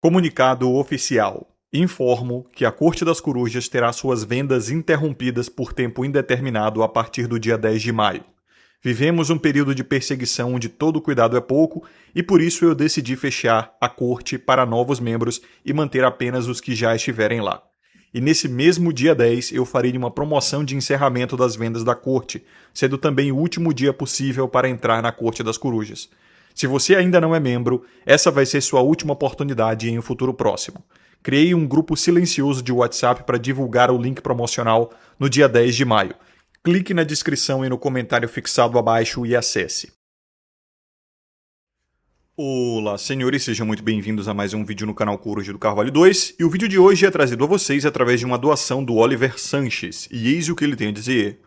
Comunicado oficial. Informo que a Corte das Corujas terá suas vendas interrompidas por tempo indeterminado a partir do dia 10 de maio. Vivemos um período de perseguição onde todo cuidado é pouco e por isso eu decidi fechar a corte para novos membros e manter apenas os que já estiverem lá. E nesse mesmo dia 10 eu farei uma promoção de encerramento das vendas da corte, sendo também o último dia possível para entrar na Corte das Corujas. Se você ainda não é membro, essa vai ser sua última oportunidade em um futuro próximo. Criei um grupo silencioso de WhatsApp para divulgar o link promocional no dia 10 de maio. Clique na descrição e no comentário fixado abaixo e acesse. Olá, senhores, sejam muito bem-vindos a mais um vídeo no canal Coruja do Carvalho 2, e o vídeo de hoje é trazido a vocês através de uma doação do Oliver Sanches, e eis o que ele tem a dizer.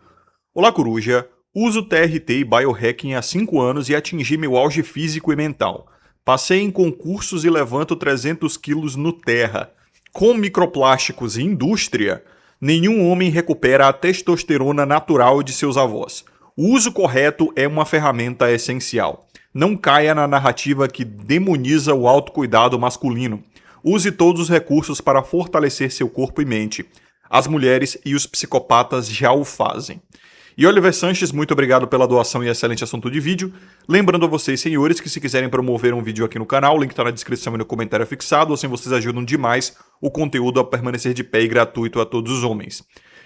Olá, Coruja. Uso TRT e Biohacking há 5 anos e atingi meu auge físico e mental. Passei em concursos e levanto 300 quilos no terra. Com microplásticos e indústria, nenhum homem recupera a testosterona natural de seus avós. O uso correto é uma ferramenta essencial. Não caia na narrativa que demoniza o autocuidado masculino. Use todos os recursos para fortalecer seu corpo e mente. As mulheres e os psicopatas já o fazem. E Oliver Sanches, muito obrigado pela doação e excelente assunto de vídeo. Lembrando a vocês, senhores, que se quiserem promover um vídeo aqui no canal, o link está na descrição e no comentário fixado, assim vocês ajudam demais o conteúdo a permanecer de pé e gratuito a todos os homens.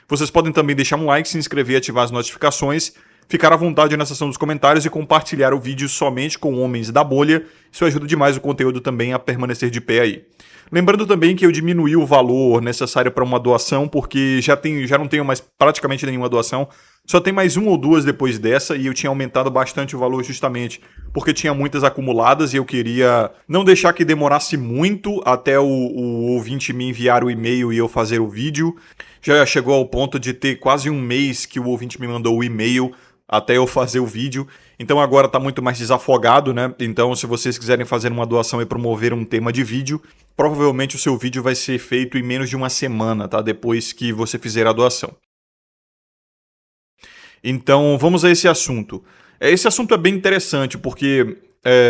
Vocês podem também deixar um like, se inscrever e ativar as notificações, ficar à vontade na seção dos comentários e compartilhar o vídeo somente com homens da bolha. Isso ajuda demais o conteúdo também a permanecer de pé aí. Lembrando também que eu diminuí o valor necessário para uma doação, porque já não tenho mais praticamente nenhuma doação. Só tem mais uma ou duas depois dessa, e eu tinha aumentado bastante o valor justamente porque tinha muitas acumuladas e eu queria não deixar que demorasse muito até o ouvinte me enviar o e-mail e eu fazer o vídeo. Já chegou ao ponto de ter quase um mês que o ouvinte me mandou o e-mail até eu fazer o vídeo. Então agora tá muito mais desafogado, né? Então se vocês quiserem fazer uma doação e promover um tema de vídeo, provavelmente o seu vídeo vai ser feito em menos de uma semana, tá? Depois que você fizer a doação. Então vamos a esse assunto. Esse assunto é bem interessante porque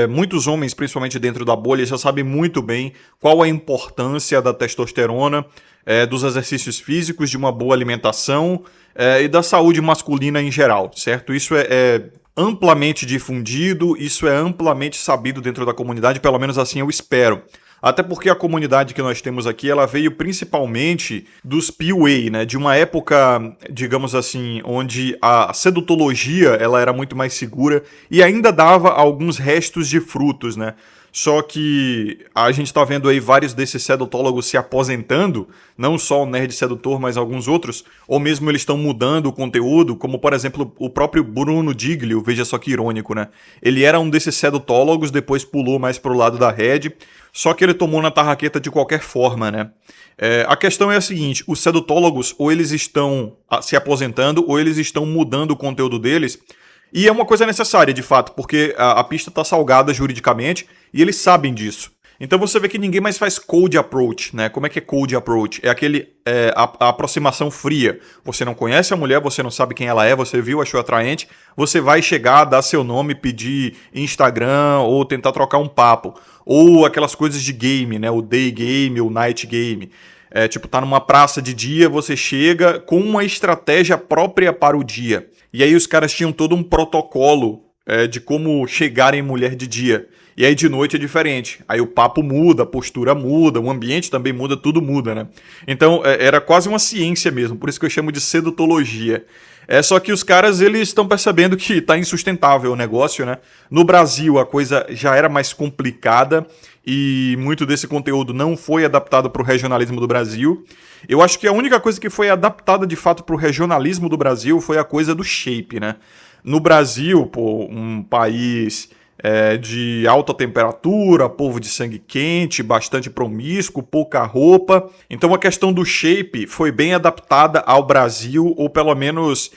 muitos homens, principalmente dentro da bolha, já sabem muito bem qual a importância da testosterona, dos exercícios físicos, de uma boa alimentação e da saúde masculina em geral, certo? Isso é amplamente difundido, isso é amplamente sabido dentro da comunidade, pelo menos assim eu espero. Até porque a comunidade que nós temos aqui, ela veio principalmente dos PUA, né? De uma época, digamos assim, onde a sedutologia ela era muito mais segura e ainda dava alguns restos de frutos, né? Só que a gente está vendo aí vários desses sedutólogos se aposentando, não só o Nerd Sedutor, mas alguns outros, ou mesmo eles estão mudando o conteúdo, como por exemplo o próprio Bruno Diglio, veja só que irônico, né? Ele era um desses sedutólogos, depois pulou mais pro lado da Red, só que ele tomou na tarraqueta de qualquer forma, né? A questão é a seguinte, os sedutólogos ou eles estão se aposentando ou eles estão mudando o conteúdo deles. E é uma coisa necessária, de fato, porque a pista está salgada juridicamente e eles sabem disso. Então você vê que ninguém mais faz cold approach, né? Como é que é cold approach? É a aproximação fria. Você não conhece a mulher, você não sabe quem ela é, você viu, achou atraente, você vai chegar, dar seu nome, pedir Instagram ou tentar trocar um papo. Ou aquelas coisas de game, né? O day game, o night game. Tipo, tá numa praça de dia, você chega com uma estratégia própria para o dia. E aí os caras tinham todo um protocolo de como chegar em mulher de dia. E aí de noite é diferente. Aí o papo muda, a postura muda, o ambiente também muda, tudo muda, né? Então era quase uma ciência mesmo, por isso que eu chamo de sedutologia. Só que os caras eles estão percebendo que tá insustentável o negócio, né? No Brasil a coisa já era mais complicada e muito desse conteúdo não foi adaptado para o regionalismo do Brasil. Eu acho que a única coisa que foi adaptada de fato para o regionalismo do Brasil foi a coisa do shape, né? No Brasil, pô, um país de alta temperatura, povo de sangue quente, bastante promíscuo, pouca roupa. Então a questão do shape foi bem adaptada ao Brasil, ou pelo menos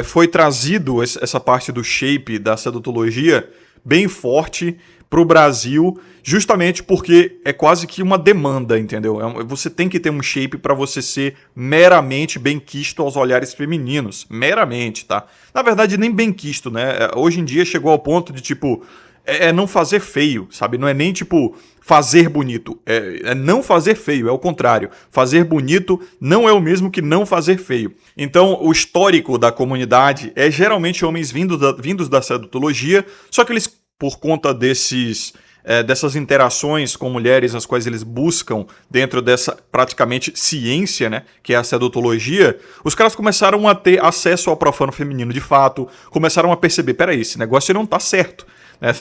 foi trazido essa parte do shape, da sedutologia, bem forte para o Brasil, justamente porque é quase que uma demanda, entendeu? Você tem que ter um shape para você ser meramente benquisto aos olhares femininos. Meramente, tá? Na verdade, nem benquisto, né? Hoje em dia chegou ao ponto de, tipo, é não fazer feio, sabe? Não é nem tipo fazer bonito, é não fazer feio, é o contrário. Fazer bonito não é o mesmo que não fazer feio. Então, o histórico da comunidade é geralmente homens vindos da sedutologia, só que eles, por conta dessas interações com mulheres, as quais eles buscam dentro dessa praticamente ciência, né, que é a sedutologia, os caras começaram a ter acesso ao profano feminino de fato, começaram a perceber, peraí, esse negócio não tá certo.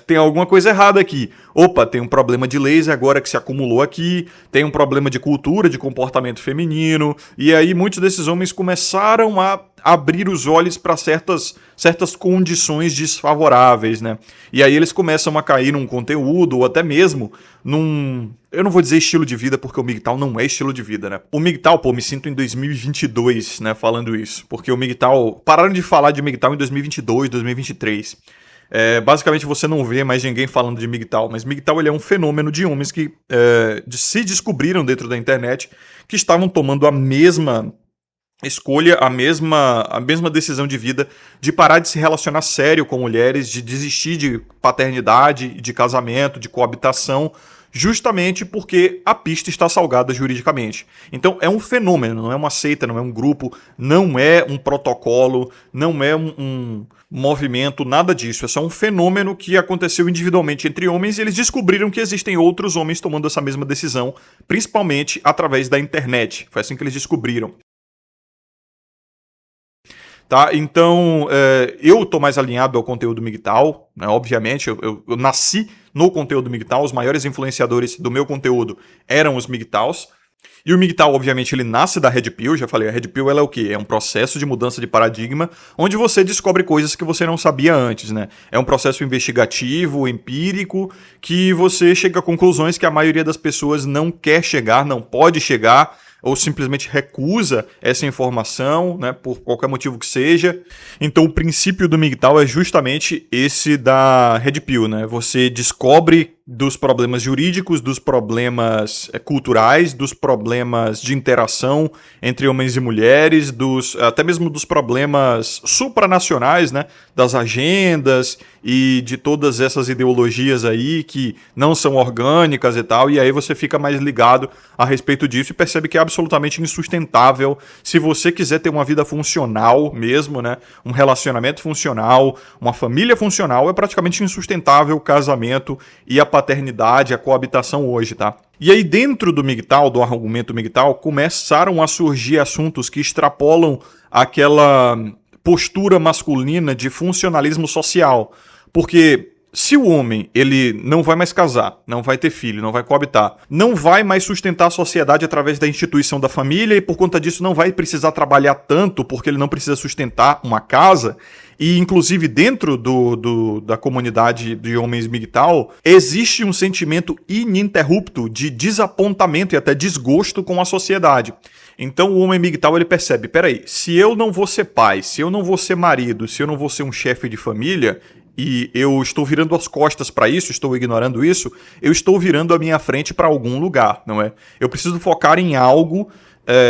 Tem alguma coisa errada aqui. Opa, tem um problema de laser agora que se acumulou aqui, tem um problema de cultura, de comportamento feminino, e aí muitos desses homens começaram a abrir os olhos para certas condições desfavoráveis, né? E aí eles começam a cair num conteúdo, ou até mesmo num... Eu não vou dizer estilo de vida, porque o MGTOW não é estilo de vida, né? O MGTOW, me sinto em 2022, né, falando isso, porque o MGTOW... Pararam de falar de MGTOW em 2022, 2023... basicamente você não vê mais ninguém falando de MGTOW, mas MGTOW ele é um fenômeno de homens que se descobriram dentro da internet, que estavam tomando a mesma escolha, a mesma decisão de vida, de parar de se relacionar sério com mulheres, de desistir de paternidade, de casamento, de coabitação, justamente porque a pista está salgada juridicamente. Então é um fenômeno, não é uma seita, não é um grupo, não é um protocolo, não é um movimento, nada disso. É só um fenômeno que aconteceu individualmente entre homens e eles descobriram que existem outros homens tomando essa mesma decisão, principalmente através da internet. Foi assim que eles descobriram. Tá? Então, eu tô mais alinhado ao conteúdo MGTOW, né? Obviamente, eu nasci no conteúdo MGTOW, os maiores influenciadores do meu conteúdo eram os MGTOWs, e o MGTOW, obviamente, ele nasce da Red Pill, já falei, a Red Pill ela é o quê? É um processo de mudança de paradigma, onde você descobre coisas que você não sabia antes, né? É um processo investigativo, empírico, que você chega a conclusões que a maioria das pessoas não quer chegar, não pode chegar, ou simplesmente recusa essa informação, né, por qualquer motivo que seja. Então o princípio do MGTOW é justamente esse da Red Pill, né? Você descobre dos problemas jurídicos, dos problemas culturais, dos problemas de interação entre homens e mulheres, até mesmo dos problemas supranacionais, né, das agendas e de todas essas ideologias aí que não são orgânicas e tal, e aí você fica mais ligado a respeito disso e percebe que é absolutamente insustentável se você quiser ter uma vida funcional mesmo, né, um relacionamento funcional, uma família funcional, é praticamente insustentável o casamento e a paternidade, a coabitação hoje, tá? E aí dentro do MGTOW, do argumento MGTOW, começaram a surgir assuntos que extrapolam aquela postura masculina de funcionalismo social. Porque se o homem ele não vai mais casar, não vai ter filho, não vai coabitar, não vai mais sustentar a sociedade através da instituição da família e por conta disso não vai precisar trabalhar tanto porque ele não precisa sustentar uma casa, e inclusive dentro da comunidade de homens MGTOW existe um sentimento ininterrupto de desapontamento e até desgosto com a sociedade. Então o homem MGTOW ele percebe, peraí, se eu não vou ser pai, se eu não vou ser marido, se eu não vou ser um chefe de família, e eu estou virando as costas para isso, estou ignorando isso, eu estou virando a minha frente para algum lugar, não é? Eu preciso focar em algo,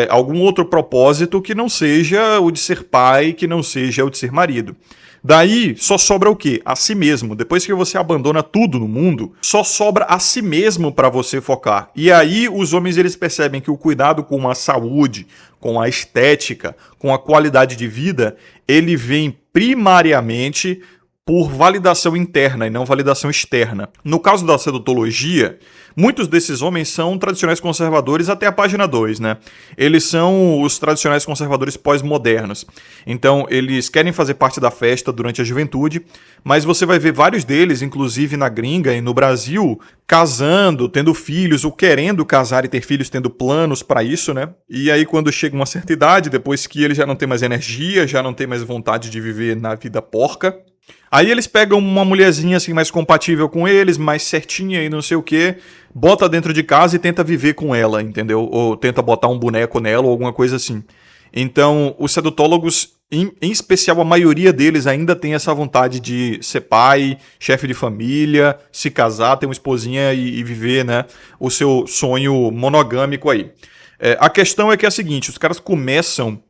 algum outro propósito que não seja o de ser pai, que não seja o de ser marido. Daí só sobra o quê? A si mesmo. Depois que você abandona tudo no mundo, só sobra a si mesmo para você focar. E aí os homens eles percebem que o cuidado com a saúde, com a estética, com a qualidade de vida, ele vem primariamente por validação interna e não validação externa. No caso da sedutologia, muitos desses homens são tradicionais conservadores até a página 2, né? Eles são os tradicionais conservadores pós-modernos. Então, eles querem fazer parte da festa durante a juventude, mas você vai ver vários deles, inclusive na gringa e no Brasil, casando, tendo filhos, ou querendo casar e ter filhos, tendo planos para isso, né? E aí, quando chega uma certa idade, depois que ele já não tem mais energia, já não tem mais vontade de viver na vida porca, aí eles pegam uma mulherzinha assim mais compatível com eles, mais certinha e não sei o que, bota dentro de casa e tenta viver com ela, entendeu? Ou tenta botar um boneco nela ou alguma coisa assim. Então, os sedutólogos, em especial a maioria deles, ainda tem essa vontade de ser pai, chefe de família, se casar, ter uma esposinha e viver, né, o seu sonho monogâmico aí. A questão é que é a seguinte, os caras começam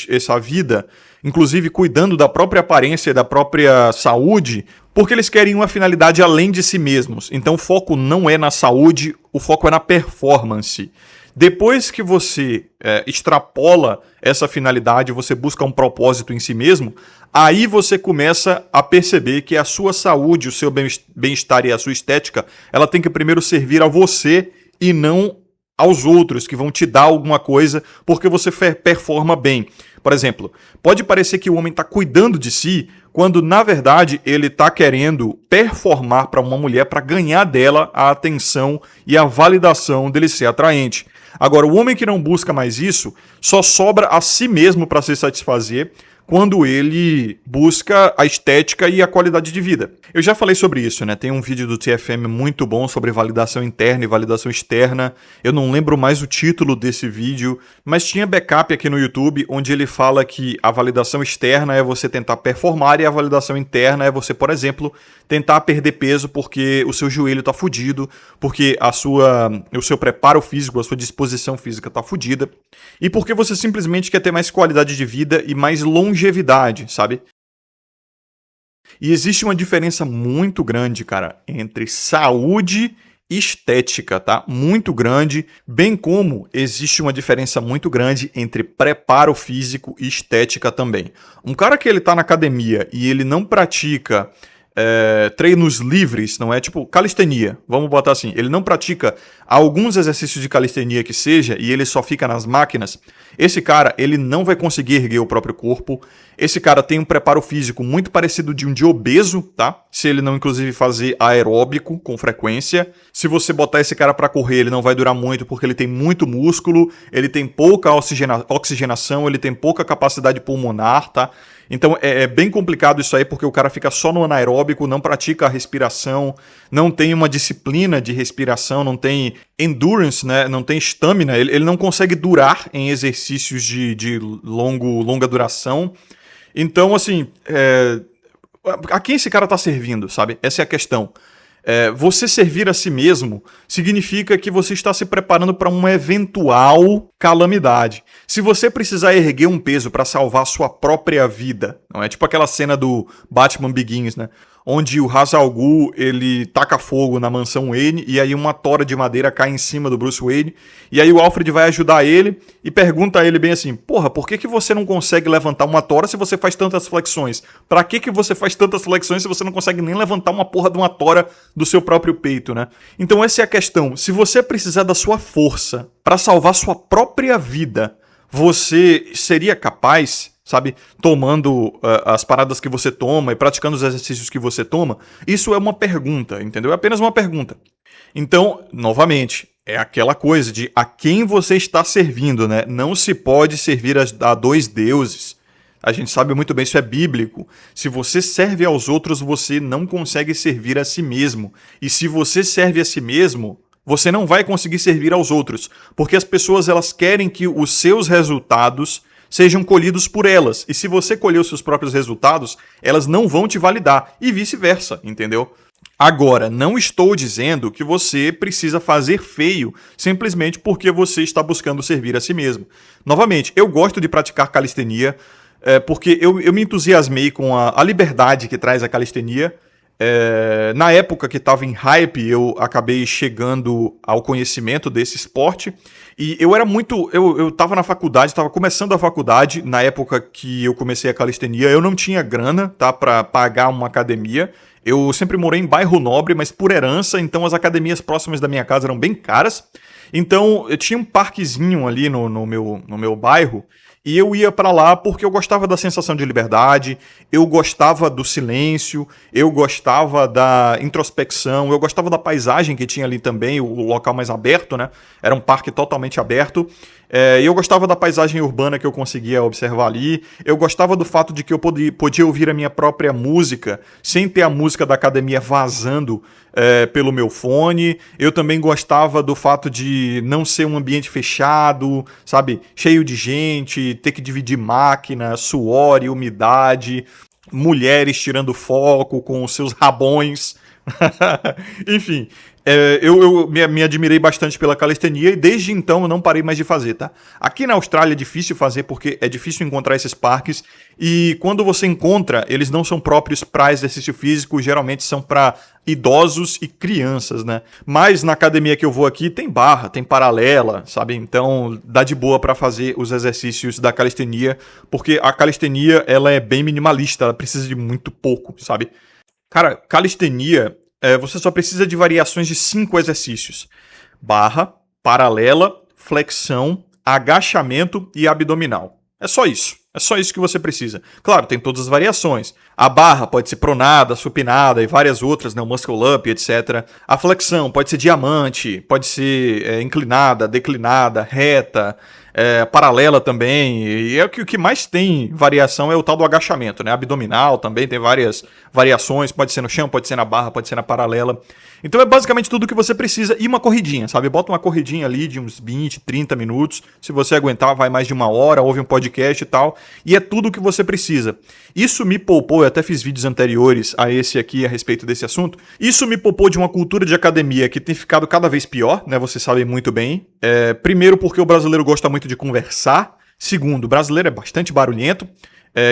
essa vida, inclusive cuidando da própria aparência e da própria saúde, Porque eles querem uma finalidade além de si mesmos. Então o foco não é na saúde, o foco é na performance. Depois que você extrapola essa finalidade, você busca um propósito em si mesmo, aí você começa a perceber que a sua saúde, o seu bem-estar e a sua estética, ela tem que primeiro servir a você e não aos outros que vão te dar alguma coisa porque você performa bem. Por exemplo, pode parecer que o homem está cuidando de si, quando na verdade ele está querendo performar para uma mulher para ganhar dela a atenção e a validação dele ser atraente. Agora, o homem que não busca mais isso, só sobra a si mesmo para se satisfazer quando ele busca a estética e a qualidade de vida. Eu já falei sobre isso, né? Tem um vídeo do TFM muito bom sobre validação interna e validação externa. Eu não lembro mais o título desse vídeo, mas tinha backup aqui no YouTube, onde ele fala que a validação externa é você tentar performar e a validação interna é você, por exemplo, tentar perder peso porque o seu joelho está fudido, porque o seu preparo físico, a sua disposição física está fudida, e porque você simplesmente quer ter mais qualidade de vida e mais longevidade, sabe? E existe uma diferença muito grande, cara, entre saúde e estética, tá? Muito grande, bem como existe uma diferença muito grande entre preparo físico e estética também. Um cara que ele tá na academia e ele não pratica treinos livres, não é? Tipo calistenia, vamos botar assim. Ele não pratica alguns exercícios de calistenia que seja e ele só fica nas máquinas. Esse cara, ele não vai conseguir erguer o próprio corpo. Esse cara tem um preparo físico muito parecido de um de obeso, tá? Se ele não, inclusive, fazer aeróbico com frequência. Se você botar esse cara pra correr, ele não vai durar muito porque ele tem muito músculo, ele tem pouca oxigenação, ele tem pouca capacidade pulmonar, tá? Então é bem complicado isso aí porque o cara fica só no anaeróbico, não pratica a respiração, não tem uma disciplina de respiração, não tem endurance, né? Não tem stamina, ele não consegue durar em exercícios de longa duração. Então, assim, a quem esse cara tá servindo, sabe? Essa é a questão. Você servir a si mesmo significa que você está se preparando para uma eventual calamidade. Se você precisar erguer um peso para salvar sua própria vida, não é tipo aquela cena do Batman Begins, né? Onde o Ra's al Ghul, ele taca fogo na mansão Wayne e aí uma tora de madeira cai em cima do Bruce Wayne e aí o Alfred vai ajudar ele e pergunta a ele bem assim: porra, por que você não consegue levantar uma tora se você faz tantas flexões? Pra que você faz tantas flexões se você não consegue nem levantar uma porra de uma tora do seu próprio peito, né? Então essa é a questão. Se você precisar da sua força para salvar sua própria vida, você seria capaz, sabe, tomando as paradas que você toma e praticando os exercícios que você toma? Isso é uma pergunta, entendeu? É apenas uma pergunta. Então, novamente, é aquela coisa de a quem você está servindo, né? Não se pode servir a dois deuses. A gente sabe muito bem, isso é bíblico. Se você serve aos outros, você não consegue servir a si mesmo. E se você serve a si mesmo, você não vai conseguir servir aos outros. Porque as pessoas, elas querem que os seus resultados sejam colhidos por elas. E se você colher os seus próprios resultados, elas não vão te validar. E vice-versa, entendeu? Agora, não estou dizendo que você precisa fazer feio simplesmente porque você está buscando servir a si mesmo. Novamente, eu gosto de praticar calistenia porque eu me entusiasmei com a liberdade que traz a calistenia. Na época que estava em hype, eu acabei chegando ao conhecimento desse esporte. E eu era muito... Eu estava na faculdade, estava começando a faculdade. Na época que eu comecei a calistenia, eu não tinha grana, tá, para pagar uma academia. Eu sempre morei em bairro nobre, mas por herança, então as academias próximas da minha casa eram bem caras. Então eu tinha um parquezinho ali no meu bairro, e eu ia pra lá porque eu gostava da sensação de liberdade, eu gostava do silêncio, eu gostava da introspecção, eu gostava da paisagem que tinha ali também, o local mais aberto, né? Era um parque totalmente aberto. Eu gostava da paisagem urbana que eu conseguia observar ali. Eu gostava do fato de que eu podia ouvir a minha própria música sem ter a música da academia vazando pelo meu fone. Eu também gostava do fato de não ser um ambiente fechado, sabe? Cheio de gente, ter que dividir máquina, suor e umidade, mulheres tirando foco com os seus rabões. Enfim, Eu me admirei bastante pela calistenia e desde então eu não parei mais de fazer, tá? Aqui na Austrália é difícil fazer porque é difícil encontrar esses parques e quando você encontra, eles não são próprios para exercício físico, geralmente são para idosos e crianças, né? Mas na academia que eu vou aqui tem barra, tem paralela, sabe? Então dá de boa para fazer os exercícios da calistenia, porque a calistenia ela é bem minimalista, ela precisa de muito pouco, sabe? Cara, calistenia, você só precisa de variações de 5 exercícios: barra, paralela, flexão, agachamento e abdominal. É só isso. É só isso que você precisa. Claro, tem todas as variações. A barra pode ser pronada, supinada e várias outras, né? O muscle up, etc. A flexão pode ser diamante, pode ser inclinada, declinada, reta, paralela também. E é o que mais tem variação é o tal do agachamento, né? Abdominal também tem várias variações. Pode ser no chão, pode ser na barra, pode ser na paralela. Então é basicamente tudo que você precisa e uma corridinha, sabe? Bota uma corridinha ali de uns 20, 30 minutos. Se você aguentar, vai mais de 1 hora, ouve um podcast e tal. E é tudo o que você precisa. Isso me poupou, eu até fiz vídeos anteriores a esse aqui a respeito desse assunto. Isso me poupou de uma cultura de academia que tem ficado cada vez pior, né? Vocês sabem muito bem. Primeiro porque o brasileiro gosta muito de conversar. Segundo, o brasileiro é bastante barulhento.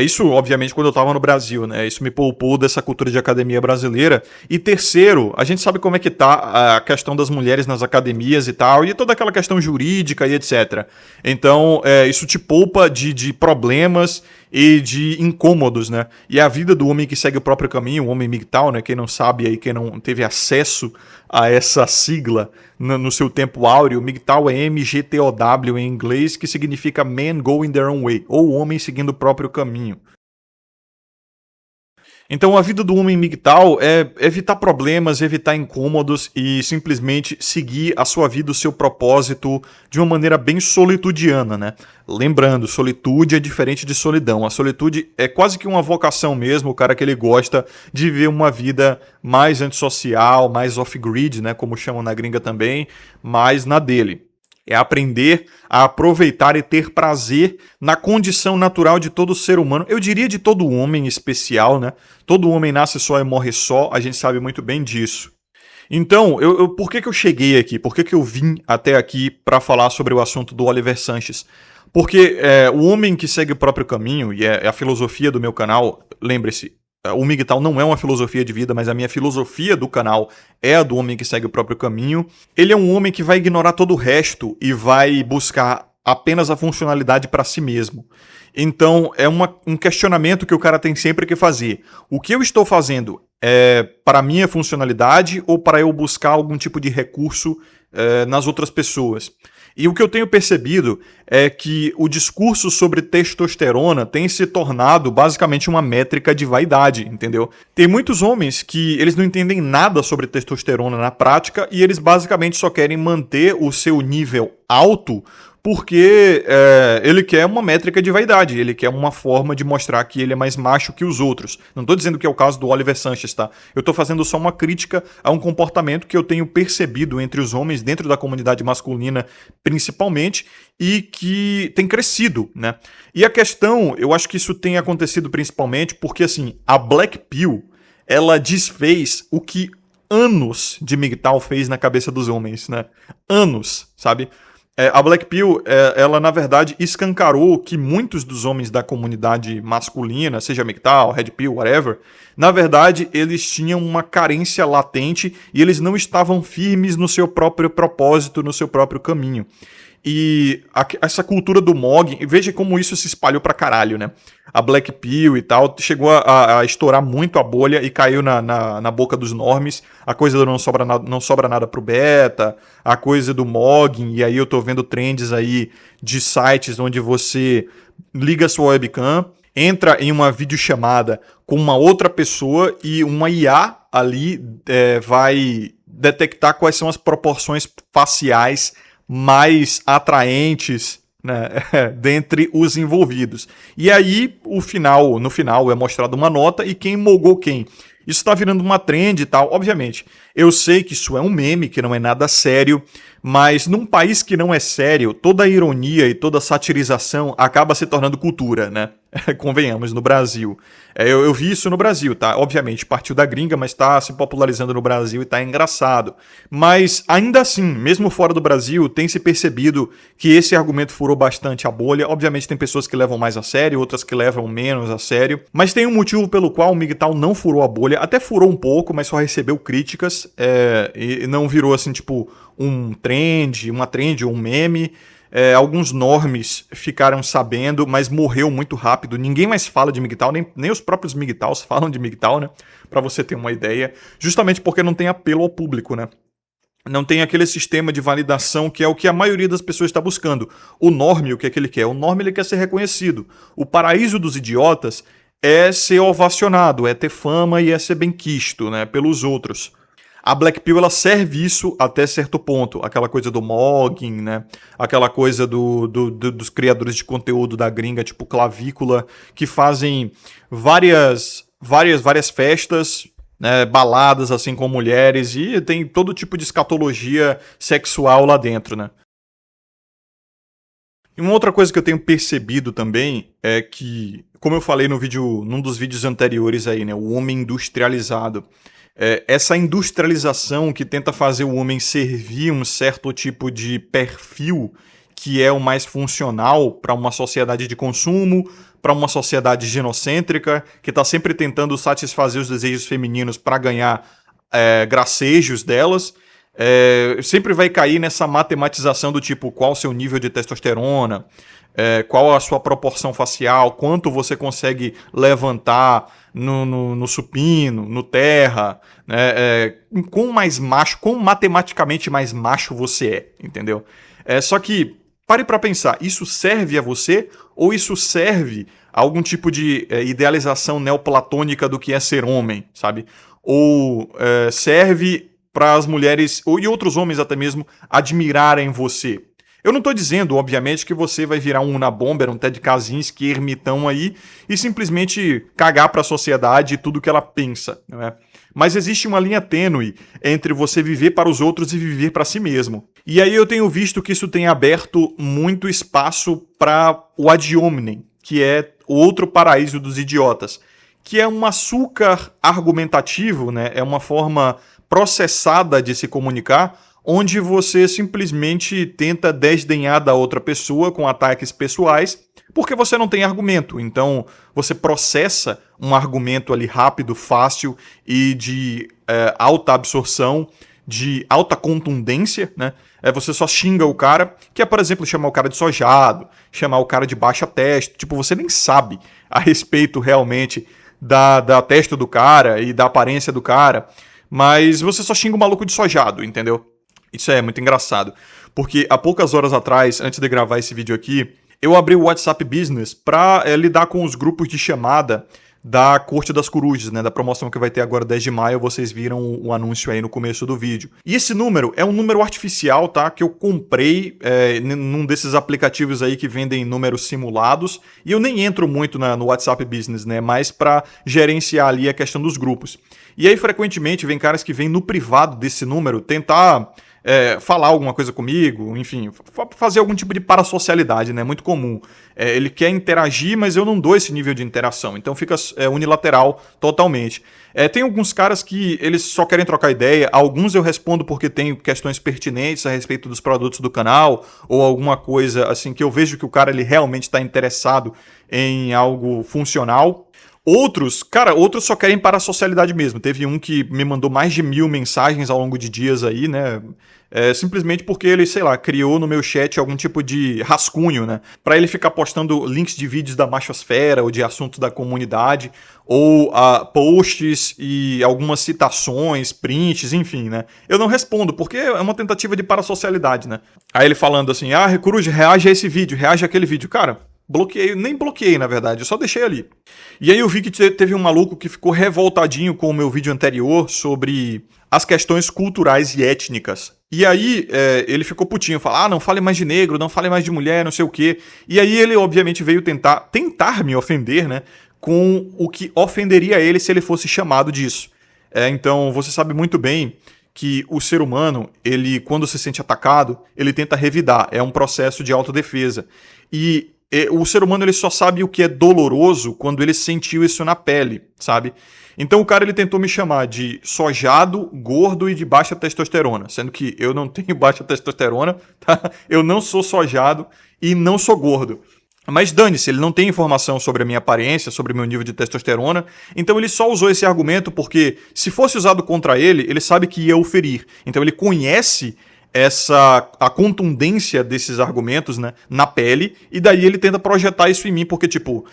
Isso, obviamente, quando eu estava no Brasil, né? Isso me poupou dessa cultura de academia brasileira. E terceiro, a gente sabe como é que tá a questão das mulheres nas academias e tal, e toda aquela questão jurídica e etc. Então, isso te poupa de problemas e de incômodos, né? E a vida do homem que segue o próprio caminho, o homem MGTOW, né? Quem não sabe aí, quem não teve acesso a essa sigla no seu tempo áureo, MGTOW é MGTOW em inglês, que significa Men Going Their Own Way, ou homem seguindo o próprio caminho. Então a vida do homem MGTOW é evitar problemas, evitar incômodos e simplesmente seguir a sua vida, o seu propósito de uma maneira bem solitudiana, né? Lembrando, solitude é diferente de solidão. A solitude é quase que uma vocação mesmo, o cara que ele gosta de viver uma vida mais antissocial, mais off-grid, né? Como chamam na gringa também, mais na dele. É aprender a aproveitar e ter prazer na condição natural de todo ser humano. Eu diria de todo homem em especial, né? Todo homem nasce só e morre só, a gente sabe muito bem disso. Então, por que eu cheguei aqui? Por que eu vim até aqui para falar sobre o assunto do Oliver Sanches? Porque o homem que segue o próprio caminho, e é a filosofia do meu canal, lembre-se, o MGTOW não é uma filosofia de vida, mas a minha filosofia do canal é a do homem que segue o próprio caminho. Ele é um homem que vai ignorar todo o resto e vai buscar apenas a funcionalidade para si mesmo. Então, é um questionamento que o cara tem sempre que fazer. O que eu estou fazendo é para a minha funcionalidade ou para eu buscar algum tipo de recurso nas outras pessoas? E o que eu tenho percebido é que o discurso sobre testosterona tem se tornado basicamente uma métrica de vaidade, entendeu? Tem muitos homens que eles não entendem nada sobre testosterona na prática e eles basicamente só querem manter o seu nível alto porque ele quer uma métrica de vaidade, ele quer uma forma de mostrar que ele é mais macho que os outros. Não estou dizendo que é o caso do Oliver Sanches, tá? Eu estou fazendo só uma crítica a um comportamento que eu tenho percebido entre os homens, dentro da comunidade masculina principalmente, e que tem crescido, né? E a questão, eu acho que isso tem acontecido principalmente porque, assim, a Black Pill, ela desfez o que anos de MGTOW fez na cabeça dos homens, né? Anos, sabe? A Black Pill, ela na verdade escancarou que muitos dos homens da comunidade masculina, seja MGTOW, Red Pill, whatever, na verdade eles tinham uma carência latente e eles não estavam firmes no seu próprio propósito, no seu próprio caminho. E essa cultura do MOG, veja como isso se espalhou pra caralho, né? A Black Pill e tal, chegou a estourar muito a bolha e caiu na boca dos normies. A coisa do não sobra nada pro beta, a coisa do MOG, e aí eu tô vendo trends aí de sites onde você liga sua webcam, entra em uma videochamada com uma outra pessoa e uma IA ali vai detectar quais são as proporções faciais mais atraentes, né, dentre os envolvidos. E aí, no final é mostrada uma nota e quem mogou quem. Isso está virando uma trend e tal. Obviamente, eu sei que isso é um meme, que não é nada sério, mas num país que não é sério, toda a ironia e toda a satirização acaba se tornando cultura, né? convenhamos, no Brasil. Eu vi isso no Brasil, tá? Obviamente, partiu da gringa, mas tá se popularizando no Brasil e tá engraçado. Mas, ainda assim, mesmo fora do Brasil, tem se percebido que esse argumento furou bastante a bolha. Obviamente, tem pessoas que levam mais a sério, outras que levam menos a sério. Mas tem um motivo pelo qual o MGTOW não furou a bolha. Até furou um pouco, mas só recebeu críticas. E não virou, assim, tipo, uma trend ou um meme. Alguns normies ficaram sabendo, mas morreu muito rápido. Ninguém mais fala de MGTOW, nem os próprios MGTOWs falam de MGTOW, né? Pra você ter uma ideia. Justamente porque não tem apelo ao público, né? Não tem aquele sistema de validação que é o que a maioria das pessoas está buscando. O normie, o que é que ele quer? O normie, ele quer ser reconhecido. O paraíso dos idiotas é ser ovacionado, é ter fama e é ser bem quisto, né? Pelos outros. A Black Pill, ela serve isso até certo ponto. Aquela coisa do mogging, né? Aquela coisa dos criadores de conteúdo da gringa, tipo Clavícula, que fazem várias festas, né? Baladas assim com mulheres, e tem todo tipo de escatologia sexual lá dentro, né? E uma outra coisa que eu tenho percebido também é que, como eu falei num dos vídeos anteriores aí, né? O homem industrializado. Essa industrialização que tenta fazer o homem servir um certo tipo de perfil que é o mais funcional para uma sociedade de consumo, para uma sociedade genocêntrica, que está sempre tentando satisfazer os desejos femininos para ganhar gracejos delas, sempre vai cair nessa matematização do tipo qual o seu nível de testosterona, qual a sua proporção facial, quanto você consegue levantar no supino, no terra, né? Quão mais macho, quão matematicamente mais macho você entendeu? Só que, pare pra pensar, isso serve a você ou isso serve a algum tipo de idealização neoplatônica do que é ser homem, sabe? Ou serve para as mulheres, e outros homens até mesmo, admirarem você? Eu não estou dizendo, obviamente, que você vai virar um Unabomber, um Ted Kaczynski, ermitão aí, e simplesmente cagar para a sociedade e tudo que ela pensa, não é? Mas existe uma linha tênue entre você viver para os outros e viver para si mesmo. E aí eu tenho visto que isso tem aberto muito espaço para o ad hominem, que é o outro paraíso dos idiotas, que é um açúcar argumentativo, né? É uma forma processada de se comunicar, onde você simplesmente tenta desdenhar da outra pessoa com ataques pessoais, porque você não tem argumento. Então, você processa um argumento ali rápido, fácil e de alta absorção, de alta contundência, né? Você só xinga o cara, que é, por exemplo, chamar o cara de sojado, chamar o cara de baixa testa. Tipo, você nem sabe a respeito realmente da testa do cara e da aparência do cara, mas você só xinga o maluco de sojado, entendeu? Isso é muito engraçado, porque há poucas horas atrás, antes de gravar esse vídeo aqui, eu abri o WhatsApp Business para lidar com os grupos de chamada da Corte das Corujas, né, da promoção que vai ter agora 10 de maio, vocês viram o anúncio aí no começo do vídeo. E esse número é um número artificial, tá, que eu comprei num desses aplicativos aí que vendem números simulados, e eu nem entro muito no WhatsApp Business, né, mas para gerenciar ali a questão dos grupos. E aí, frequentemente, vem caras que vêm no privado desse número tentar falar alguma coisa comigo, enfim, fazer algum tipo de parasocialidade, né? Muito comum. Ele quer interagir, mas eu não dou esse nível de interação, então fica unilateral totalmente. Tem alguns caras que eles só querem trocar ideia, alguns eu respondo porque tem questões pertinentes a respeito dos produtos do canal, ou alguma coisa assim que eu vejo que o cara ele realmente está interessado em algo funcional. Outros só querem para a socialidade mesmo. Teve um que me mandou mais de 1000 mensagens ao longo de dias aí, né? Simplesmente porque ele, sei lá, criou no meu chat algum tipo de rascunho, né? Pra ele ficar postando links de vídeos da machosfera ou de assuntos da comunidade, ou posts e algumas citações, prints, enfim, né? Eu não respondo, porque é uma tentativa de parasocialidade, né? Aí ele falando assim, Coruja, reage a esse vídeo, reage àquele vídeo. Cara, bloqueei, nem bloqueei na verdade, eu só deixei ali. E aí eu vi que teve um maluco que ficou revoltadinho com o meu vídeo anterior sobre as questões culturais e étnicas. E aí ele ficou putinho, falou, não fale mais de negro, não fale mais de mulher, não sei o quê. E aí ele obviamente veio tentar me ofender, né, com o que ofenderia ele se ele fosse chamado disso. Então você sabe muito bem que o ser humano, ele quando se sente atacado, ele tenta revidar, é um processo de autodefesa. E o ser humano ele só sabe o que é doloroso quando ele sentiu isso na pele, sabe? Então o cara ele tentou me chamar de sojado, gordo e de baixa testosterona, sendo que eu não tenho baixa testosterona, tá? Eu não sou sojado e não sou gordo. Mas dane-se, ele não tem informação sobre a minha aparência, sobre o meu nível de testosterona, então ele só usou esse argumento porque, se fosse usado contra ele, ele sabe que ia o ferir. Então ele conhece a contundência desses argumentos, né, na pele, e daí ele tenta projetar isso em mim, porque, tipo,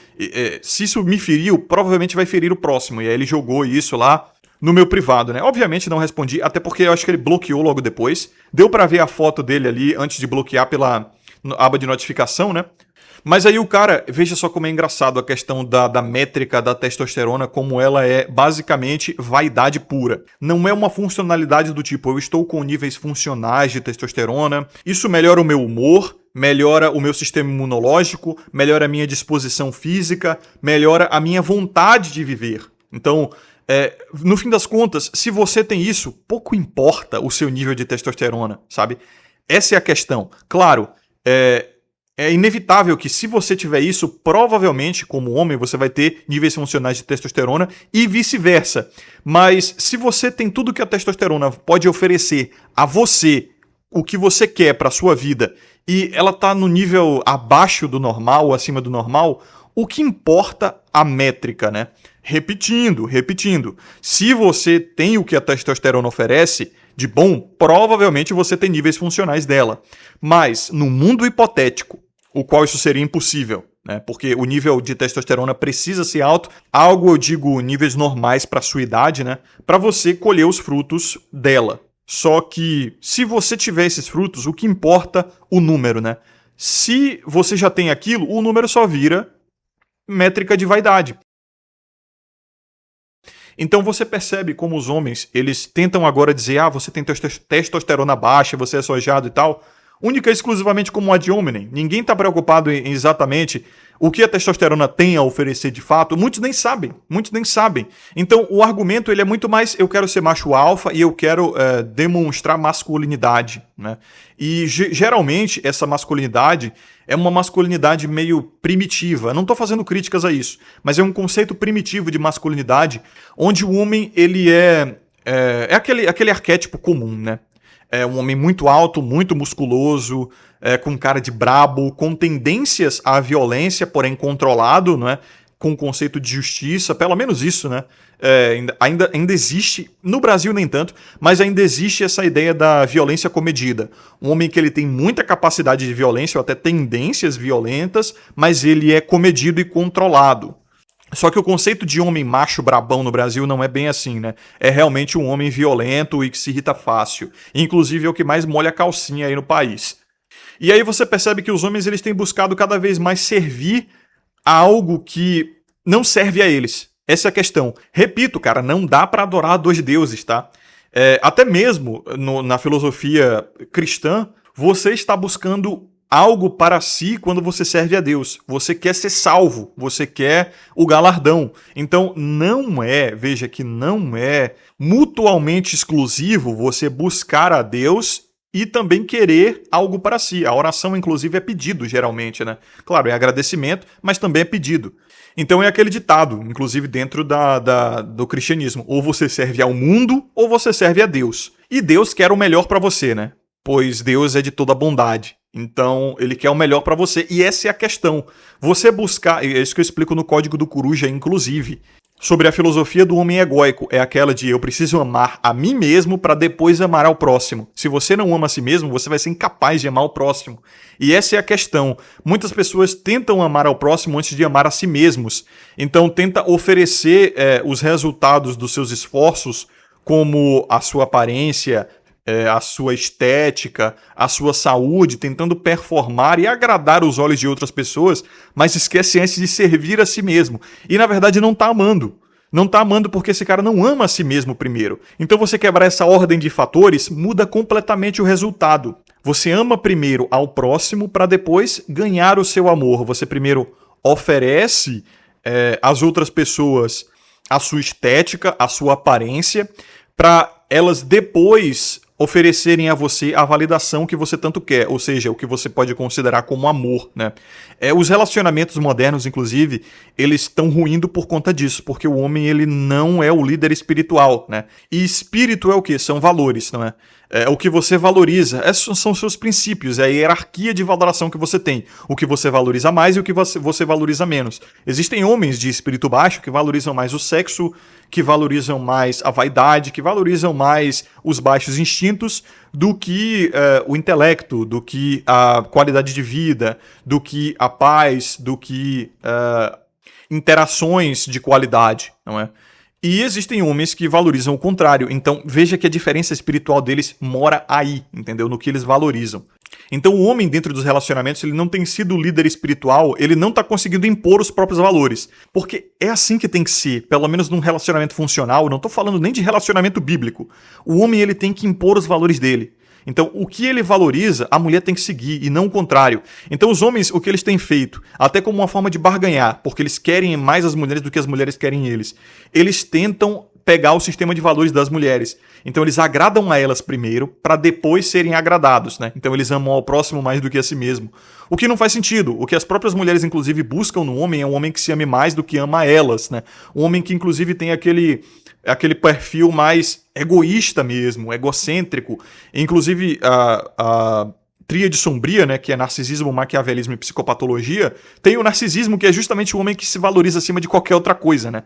se isso me feriu, provavelmente vai ferir o próximo, e aí ele jogou isso lá no meu privado, né? Obviamente não respondi, até porque eu acho que ele bloqueou logo depois. Deu pra ver a foto dele ali antes de bloquear pela aba de notificação, né? Mas aí o cara, veja só como é engraçado a questão da métrica da testosterona, como ela é basicamente vaidade pura. Não é uma funcionalidade do tipo, eu estou com níveis funcionais de testosterona, isso melhora o meu humor, melhora o meu sistema imunológico, melhora a minha disposição física, melhora a minha vontade de viver. Então, no fim das contas, se você tem isso, pouco importa o seu nível de testosterona, sabe? Essa é a questão. Claro, é inevitável que, se você tiver isso, provavelmente, como homem, você vai ter níveis funcionais de testosterona e vice-versa. Mas se você tem tudo que a testosterona pode oferecer a você, o que você quer para a sua vida, e ela está no nível abaixo do normal ou acima do normal, o que importa a métrica, né? Repetindo. Se você tem o que a testosterona oferece de bom, provavelmente você tem níveis funcionais dela. Mas, no mundo hipotético, o qual isso seria impossível, né? Porque o nível de testosterona precisa ser alto, algo, eu digo, níveis normais para sua idade, né? Para você colher os frutos dela. Só que, se você tiver esses frutos, o que importa o número, né? Se você já tem aquilo, o número só vira métrica de vaidade. Então você percebe como os homens, eles tentam agora dizer, você tem testosterona baixa, você é sojado e tal, única e exclusivamente como ad hominem. Ninguém está preocupado em exatamente o que a testosterona tem a oferecer de fato. Muitos nem sabem. Então o argumento ele é muito mais, eu quero ser macho alfa e eu quero demonstrar masculinidade, né? E geralmente essa masculinidade é uma masculinidade meio primitiva. Não estou fazendo críticas a isso, mas é um conceito primitivo de masculinidade onde o homem ele é aquele arquétipo comum, né? É um homem muito alto, muito musculoso, com cara de brabo, com tendências à violência, porém controlado, né? Com o conceito de justiça, pelo menos isso, né? Ainda existe, no Brasil nem tanto, mas ainda existe essa ideia da violência comedida. Um homem que ele tem muita capacidade de violência, ou até tendências violentas, mas ele é comedido e controlado. Só que o conceito de homem macho brabão no Brasil não é bem assim, né? É realmente um homem violento e que se irrita fácil. Inclusive é o que mais molha a calcinha aí no país. E aí você percebe que os homens eles têm buscado cada vez mais servir a algo que não serve a eles. Essa é a questão. Repito, cara, não dá pra adorar dois deuses, tá? Até mesmo na filosofia cristã, você está buscando algo para si quando você serve a Deus. Você quer ser salvo, você quer o galardão. Então veja que não é mutuamente exclusivo você buscar a Deus e também querer algo para si. A oração, inclusive, é pedido, geralmente, né? Claro, é agradecimento, mas também é pedido. Então é aquele ditado, inclusive dentro do cristianismo. Ou você serve ao mundo, ou você serve a Deus. E Deus quer o melhor para você, né? Pois Deus é de toda bondade. Então, ele quer o melhor para você. E essa é a questão. Você buscar... É isso que eu explico no Código do Coruja, inclusive. Sobre a filosofia do homem egóico. É aquela de eu preciso amar a mim mesmo para depois amar ao próximo. Se você não ama a si mesmo, você vai ser incapaz de amar o próximo. E essa é a questão. Muitas pessoas tentam amar ao próximo antes de amar a si mesmos. Então, tenta oferecer os resultados dos seus esforços, como a sua aparência, a sua estética, a sua saúde, tentando performar e agradar os olhos de outras pessoas, mas esquece antes de servir a si mesmo. E na verdade não está amando. Não está amando porque esse cara não ama a si mesmo primeiro. Então você quebrar essa ordem de fatores muda completamente o resultado. Você ama primeiro ao próximo para depois ganhar o seu amor. Você primeiro oferece às outras pessoas a sua estética, a sua aparência, para elas depois oferecerem a você a validação que você tanto quer, ou seja, o que você pode considerar como amor, né? Os relacionamentos modernos, inclusive, eles estão ruindo por conta disso, porque o homem ele não é o líder espiritual, né? E espírito é o quê? São valores, não é? É o que você valoriza, são seus princípios, é a hierarquia de valoração que você tem. O que você valoriza mais e o que você valoriza menos. Existem homens de espírito baixo que valorizam mais o sexo, que valorizam mais a vaidade, que valorizam mais os baixos instintos do que o intelecto, do que a qualidade de vida, do que a paz, do que interações de qualidade, não é? E existem homens que valorizam o contrário. Então, veja que a diferença espiritual deles mora aí, entendeu? No que eles valorizam. Então, o homem dentro dos relacionamentos, ele não tem sido o líder espiritual, ele não está conseguindo impor os próprios valores. Porque é assim que tem que ser, pelo menos num relacionamento funcional, não estou falando nem de relacionamento bíblico. O homem, ele tem que impor os valores dele. Então, o que ele valoriza, a mulher tem que seguir, e não o contrário. Então, os homens, o que eles têm feito, até como uma forma de barganhar, porque eles querem mais as mulheres do que as mulheres querem eles, eles tentam pegar o sistema de valores das mulheres. Então, eles agradam a elas primeiro, para depois serem agradados, né? Então, eles amam ao próximo mais do que a si mesmo. O que não faz sentido. O que as próprias mulheres, inclusive, buscam no homem é um homem que se ame mais do que ama elas, né? Um homem que, inclusive, tem aquele perfil mais egoísta mesmo, egocêntrico. Inclusive, a tríade sombria, né, que é narcisismo, maquiavelismo e psicopatologia, tem o narcisismo, que é justamente o homem que se valoriza acima de qualquer outra coisa, né?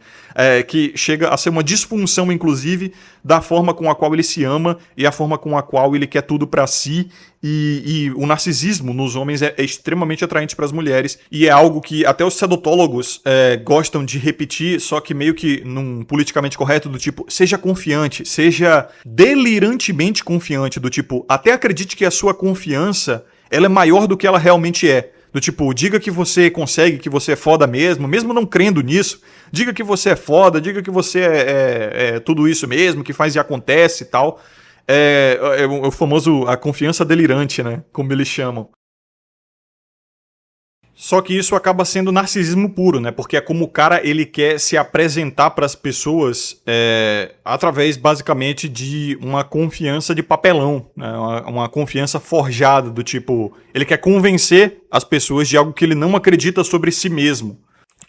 Que chega a ser uma disfunção, inclusive, da forma com a qual ele se ama e a forma com a qual ele quer tudo pra si. E o narcisismo nos homens é extremamente atraente para as mulheres, e é algo que até os sedotólogos gostam de repetir, só que meio que num politicamente correto, do tipo, seja confiante, seja delirantemente confiante, do tipo, até acredite que a sua confiança ela é maior do que ela realmente é. Do tipo, diga que você consegue, que você é foda mesmo não crendo nisso, diga que você é foda, diga que você é tudo isso mesmo, que faz e acontece e tal. É o famoso a confiança delirante, né? Como eles chamam. Só que isso acaba sendo narcisismo puro, né? Porque é como o cara ele quer se apresentar para as pessoas através, basicamente, de uma confiança de papelão, né? Uma confiança forjada, do tipo... Ele quer convencer as pessoas de algo que ele não acredita sobre si mesmo.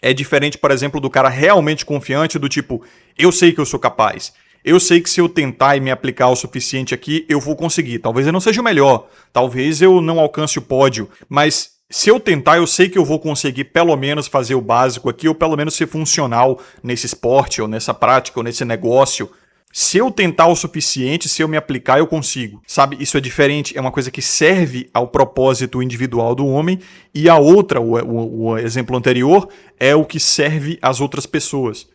É diferente, por exemplo, do cara realmente confiante, do tipo... Eu sei que eu sou capaz. Eu sei que se eu tentar e me aplicar o suficiente aqui, eu vou conseguir. Talvez eu não seja o melhor, talvez eu não alcance o pódio, mas se eu tentar, eu sei que eu vou conseguir pelo menos fazer o básico aqui, ou pelo menos ser funcional nesse esporte, ou nessa prática, ou nesse negócio. Se eu tentar o suficiente, se eu me aplicar, eu consigo. Sabe, isso é diferente, é uma coisa que serve ao propósito individual do homem, e a outra, o exemplo anterior, é o que serve às outras pessoas.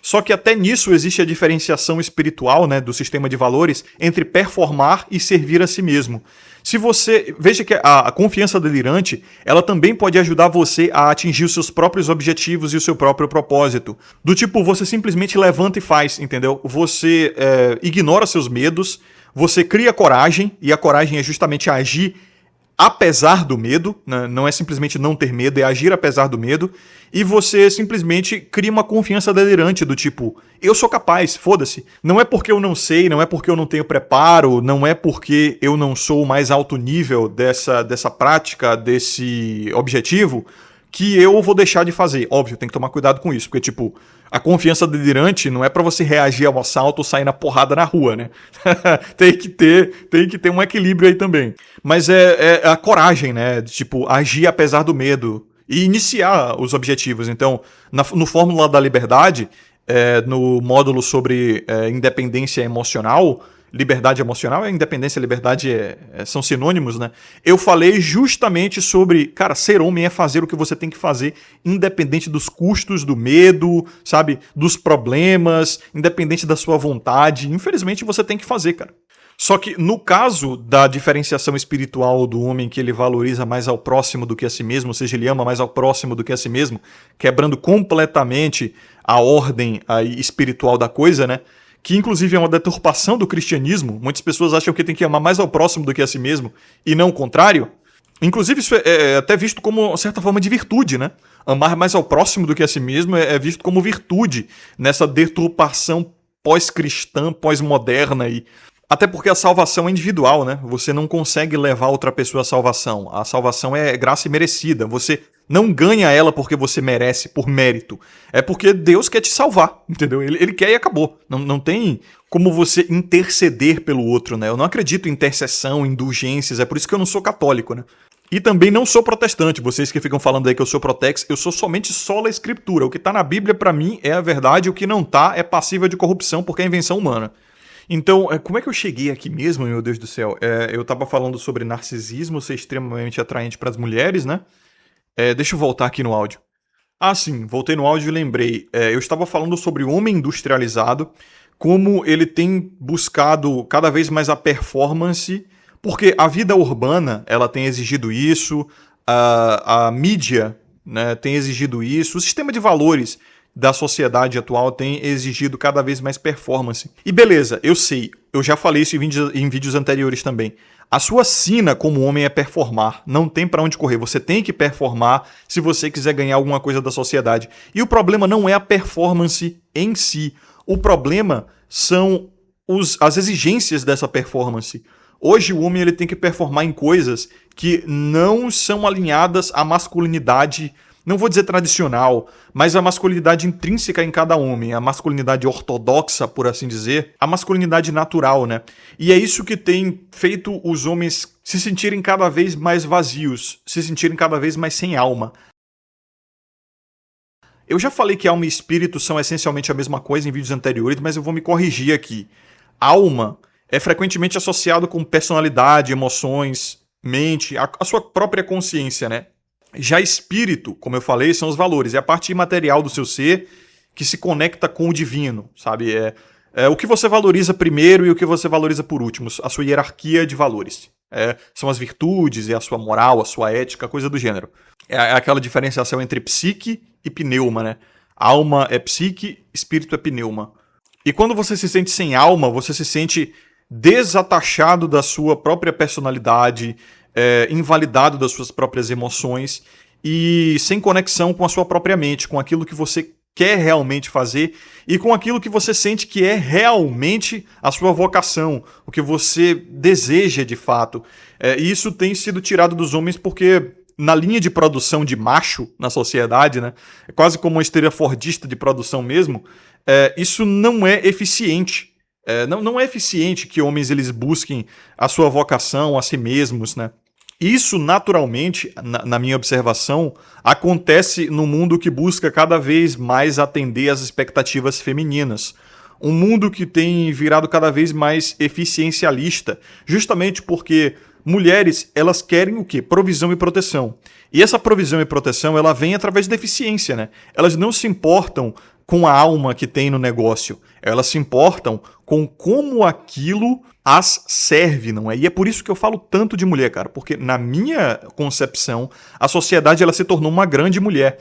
Só que até nisso existe a diferenciação espiritual, né, do sistema de valores entre performar e servir a si mesmo. Se você... Veja que a confiança delirante, ela também pode ajudar você a atingir os seus próprios objetivos e o seu próprio propósito. Do tipo, você simplesmente levanta e faz, entendeu? Você ignora seus medos, você cria coragem, e a coragem é justamente agir apesar do medo, né? Não é simplesmente não ter medo, é agir apesar do medo, e você simplesmente cria uma confiança delirante do tipo, eu sou capaz, foda-se. Não é porque eu não sei, não é porque eu não tenho preparo, não é porque eu não sou o mais alto nível dessa prática, desse objetivo, que eu vou deixar de fazer. Óbvio, tem que tomar cuidado com isso, porque tipo, a confiança delirante não é pra você reagir ao assalto ou sair na porrada na rua, né? tem que ter um equilíbrio aí também. Mas é a coragem, né? Tipo, agir apesar do medo e iniciar os objetivos. Então, no Fórmula da Liberdade, no módulo sobre independência emocional, liberdade emocional, independência e liberdade são sinônimos, né? Eu falei justamente sobre, cara, ser homem é fazer o que você tem que fazer, independente dos custos, do medo, sabe? Dos problemas, independente da sua vontade. Infelizmente, você tem que fazer, cara. Só que no caso da diferenciação espiritual do homem, que ele valoriza mais ao próximo do que a si mesmo, ou seja, ele ama mais ao próximo do que a si mesmo, quebrando completamente a ordem espiritual da coisa, né? Que inclusive é uma deturpação do cristianismo. Muitas pessoas acham que tem que amar mais ao próximo do que a si mesmo, e não o contrário. Inclusive isso é até visto como uma certa forma de virtude, né? Amar mais ao próximo do que a si mesmo é visto como virtude, nessa deturpação pós-cristã, pós-moderna aí. Até porque a salvação é individual, né? Você não consegue levar outra pessoa à salvação. A salvação é graça imerecida. Você não ganha ela porque você merece, por mérito. É porque Deus quer te salvar, entendeu? Ele quer e acabou. Não tem como você interceder pelo outro, né? Eu não acredito em intercessão, indulgências. É por isso que eu não sou católico, né? E também não sou protestante. Vocês que ficam falando aí que eu sou protex, eu sou somente sola escritura. O que tá na Bíblia, pra mim, é a verdade. O que não tá é passível de corrupção porque é invenção humana. Então, como é que eu cheguei aqui mesmo, meu Deus do céu? Eu tava falando sobre narcisismo ser extremamente atraente para as mulheres, né? Deixa eu voltar aqui no áudio. Ah, sim, voltei no áudio e lembrei. Eu estava falando sobre o homem industrializado, como ele tem buscado cada vez mais a performance, porque a vida urbana, ela tem exigido isso, a mídia, né, tem exigido isso, o sistema de valores da sociedade atual tem exigido cada vez mais performance. E beleza, eu sei, eu já falei isso em vídeos anteriores também. A sua sina como homem é performar, não tem pra onde correr, você tem que performar se você quiser ganhar alguma coisa da sociedade. E o problema não é a performance em si, o problema são as exigências dessa performance. Hoje o homem ele tem que performar em coisas que não são alinhadas à masculinidade, não vou dizer tradicional, mas a masculinidade intrínseca em cada homem, a masculinidade ortodoxa, por assim dizer, a masculinidade natural, né? E é isso que tem feito os homens se sentirem cada vez mais vazios, se sentirem cada vez mais sem alma. Eu já falei que alma e espírito são essencialmente a mesma coisa em vídeos anteriores, mas eu vou me corrigir aqui. Alma é frequentemente associado com personalidade, emoções, mente, a sua própria consciência, né? Já espírito, como eu falei, são os valores. É a parte imaterial do seu ser que se conecta com o divino, sabe? É o que você valoriza primeiro e o que você valoriza por último. A sua hierarquia de valores. São as virtudes, a sua moral, a sua ética, coisa do gênero. É aquela diferenciação entre psique e pneuma, né? Alma é psique, espírito é pneuma. E quando você se sente sem alma, você se sente desatachado da sua própria personalidade, invalidado das suas próprias emoções e sem conexão com a sua própria mente, com aquilo que você quer realmente fazer e com aquilo que você sente que é realmente a sua vocação, o que você deseja de fato. E isso tem sido tirado dos homens porque na linha de produção de macho na sociedade, né, é quase como uma esteira fordista de produção mesmo, isso não é eficiente. Não é eficiente que homens eles busquem a sua vocação a si mesmos, né? Isso, naturalmente, na minha observação, acontece no mundo que busca cada vez mais atender às expectativas femininas. Um mundo que tem virado cada vez mais eficiencialista, justamente porque mulheres, elas querem o quê? Provisão e proteção. E essa provisão e proteção, ela vem através da eficiência, né? Elas não se importam com a alma que tem no negócio. Elas se importam com como aquilo as serve, não é? E é por isso que eu falo tanto de mulher, cara, porque na minha concepção, a sociedade ela se tornou uma grande mulher.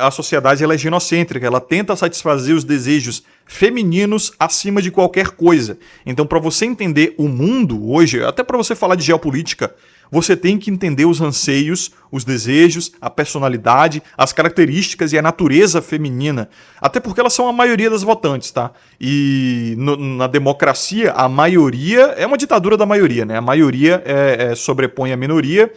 A sociedade ela é ginocêntrica, ela tenta satisfazer os desejos femininos acima de qualquer coisa. Então, para você entender o mundo hoje, até para você falar de geopolítica, você tem que entender os anseios, os desejos, a personalidade, as características e a natureza feminina. Até porque elas são a maioria das votantes, tá? E na democracia, a maioria é uma ditadura da maioria, né? A maioria sobrepõe a minoria.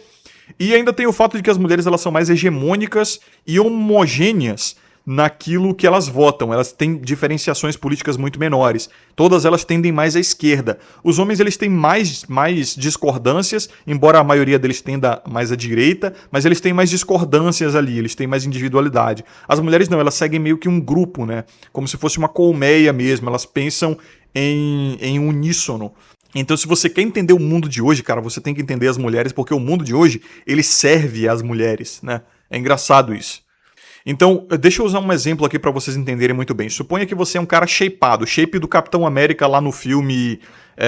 E ainda tem o fato de que as mulheres elas são mais hegemônicas e homogêneas naquilo que elas votam. Elas têm diferenciações políticas muito menores. Todas elas tendem mais à esquerda. Os homens eles têm mais discordâncias, embora a maioria deles tenda mais à direita, mas eles têm mais discordâncias ali, eles têm mais individualidade. As mulheres não, elas seguem meio que um grupo, né? Como se fosse uma colmeia mesmo, elas pensam em uníssono. Então, se você quer entender o mundo de hoje, cara, você tem que entender as mulheres, porque o mundo de hoje, ele serve às mulheres, né? É engraçado isso. Então, deixa eu usar um exemplo aqui pra vocês entenderem muito bem. Suponha que você é um cara shapeado, shape do Capitão América lá no filme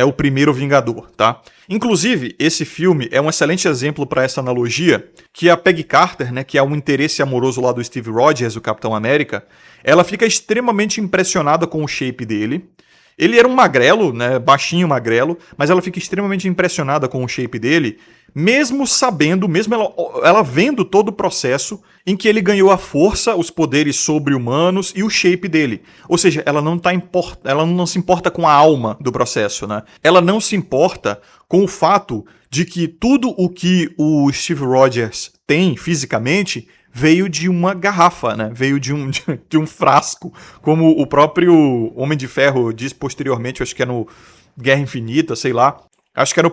O Primeiro Vingador, tá? Inclusive, esse filme é um excelente exemplo pra essa analogia, que a Peggy Carter, né, que é um interesse amoroso lá do Steve Rogers, o Capitão América, ela fica extremamente impressionada com o shape dele, Ele era um magrelo, né, baixinho magrelo, mas ela fica extremamente impressionada com o shape dele, mesmo sabendo, mesmo ela vendo todo o processo em que ele ganhou a força, os poderes sobre-humanos e o shape dele. Ou seja, ela não se importa com a alma do processo, né? Ela não se importa com o fato de que tudo o que o Steve Rogers tem fisicamente veio de uma garrafa, né? Veio de um frasco, como o próprio Homem de Ferro diz posteriormente, acho que é no Guerra Infinita, sei lá. Acho que era no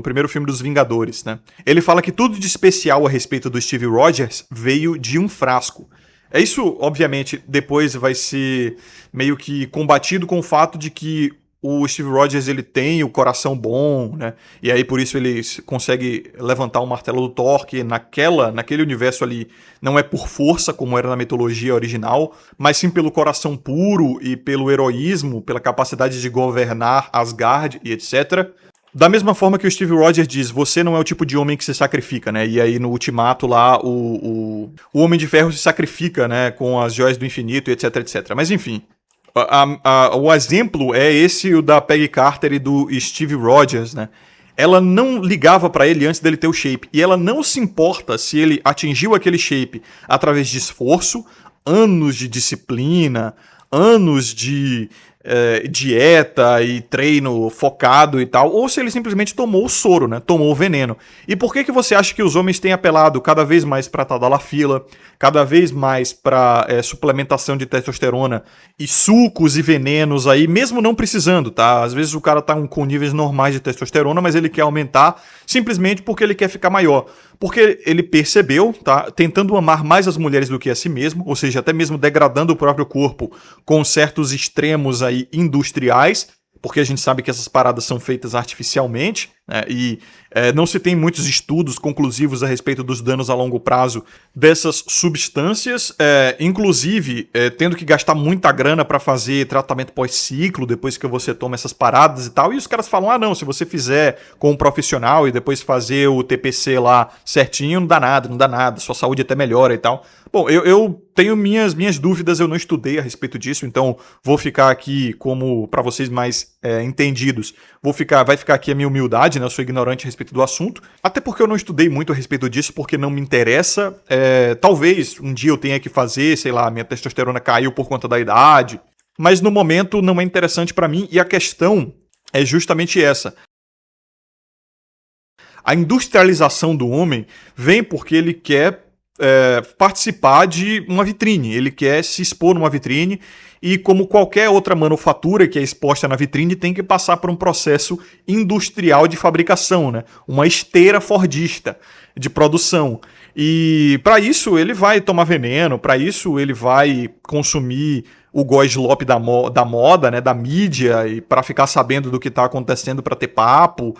primeiro filme dos Vingadores, né? Ele fala que tudo de especial a respeito do Steve Rogers veio de um frasco. Isso, obviamente, depois vai ser meio que combatido com o fato de que o Steve Rogers ele tem o coração bom, né? E aí por isso ele consegue levantar o martelo do Thor, que naquele universo ali não é por força, como era na mitologia original, mas sim pelo coração puro e pelo heroísmo, pela capacidade de governar Asgard e etc. Da mesma forma que o Steve Rogers diz, você não é o tipo de homem que se sacrifica, né? E aí no Ultimato lá, o Homem de Ferro se sacrifica, né? Com as joias do infinito, etc, etc. Mas enfim, o exemplo é esse, o da Peggy Carter e do Steve Rogers, né? Ela não ligava pra ele antes dele ter o shape. E ela não se importa se ele atingiu aquele shape através de esforço, anos de disciplina, anos de dieta e treino focado e tal, ou se ele simplesmente tomou o soro, né? Tomou o veneno. E por que você acha que os homens têm apelado cada vez mais pra tadalafila, cada vez mais pra suplementação de testosterona e sucos e venenos aí, mesmo não precisando, tá? Às vezes o cara tá com níveis normais de testosterona, mas ele quer aumentar simplesmente porque ele quer ficar maior. Porque ele percebeu, tá? Tentando amar mais as mulheres do que a si mesmo, ou seja, até mesmo degradando o próprio corpo com certos extremos aí industriais, porque a gente sabe que essas paradas são feitas artificialmente, né? E não se tem muitos estudos conclusivos a respeito dos danos a longo prazo dessas substâncias, inclusive tendo que gastar muita grana para fazer tratamento pós-ciclo depois que você toma essas paradas e tal, e os caras falam, não, se você fizer com um profissional e depois fazer o TPC lá certinho, não dá nada, sua saúde até melhora e tal. Bom, eu tenho minhas dúvidas, eu não estudei a respeito disso, então vou ficar aqui como, para vocês mais entendidos, vai ficar aqui a minha humildade, né? Eu sou ignorante a respeito do assunto, até porque eu não estudei muito a respeito disso, porque não me interessa. Talvez um dia eu tenha que fazer, sei lá, minha testosterona caiu por conta da idade, mas no momento não é interessante para mim, e a questão é justamente essa. A industrialização do homem vem porque ele quer participar de uma vitrine, ele quer se expor numa vitrine e, como qualquer outra manufatura que é exposta na vitrine, tem que passar por um processo industrial de fabricação, né? Uma esteira fordista de produção. E para isso ele vai tomar veneno, para isso ele vai consumir o goslope da moda, né, da mídia, e para ficar sabendo do que está acontecendo, para ter papo.